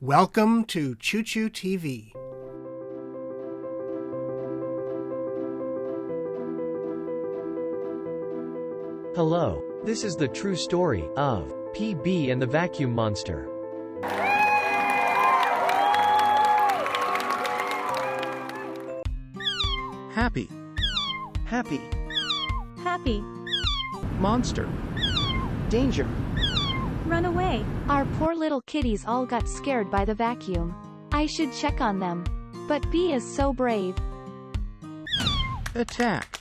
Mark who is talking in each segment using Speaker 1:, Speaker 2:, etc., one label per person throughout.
Speaker 1: Welcome to Choo-Choo TV.
Speaker 2: Hello, this is the true story of PB and the Vacuum Monster.
Speaker 3: Happy. Happy.
Speaker 4: Happy.
Speaker 3: Monster.
Speaker 5: Danger.
Speaker 4: Run away.
Speaker 6: Our poor little kitties all got scared by the vacuum. I should check on them. But B is so brave.
Speaker 3: Attack.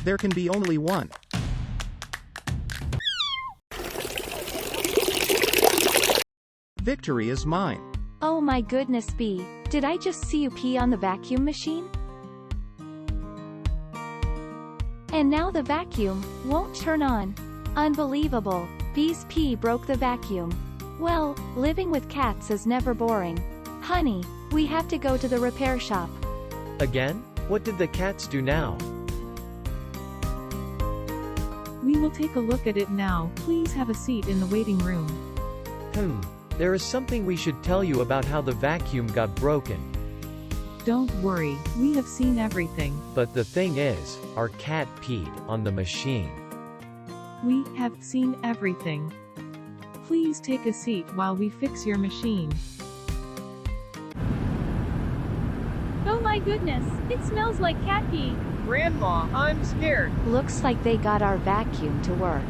Speaker 3: There can be only one. Victory is mine.
Speaker 6: Oh my goodness, B. Did I just see you pee on the vacuum machine? And now the vacuum won't turn on. Unbelievable. B's pee broke the vacuum. Well, living with cats is never boring. Honey, we have to go to the repair shop.
Speaker 2: Again? What did the cats do now?
Speaker 4: We will take a look at it now. Please have a seat in the waiting room.
Speaker 2: There is something we should tell you about how the vacuum got broken.
Speaker 4: Don't worry, we have seen everything.
Speaker 2: But the thing is, our cat peed on the machine.
Speaker 4: We have seen everything. Please take a seat while we fix your machine. Oh my goodness, it smells like cat pee.
Speaker 5: Grandma, I'm scared.
Speaker 6: Looks like they got our vacuum to work.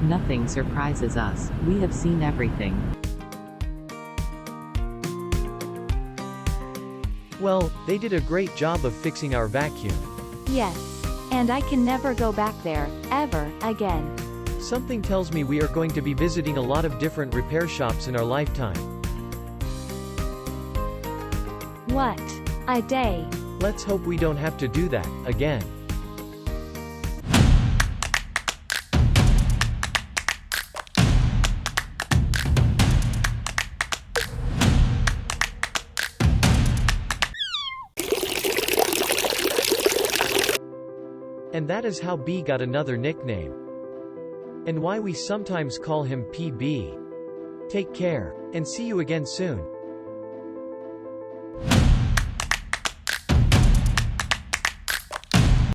Speaker 7: Nothing surprises us. We have seen everything.
Speaker 2: Well, they did a great job of fixing our vacuum.
Speaker 6: Yes. And I can never go back there, ever, again.
Speaker 2: Something tells me we are going to be visiting a lot of different repair shops in our lifetime.
Speaker 6: What a day.
Speaker 2: Let's hope we don't have to do that again. And that is how B got another nickname. And why we sometimes call him PB. Take care, and see you again soon.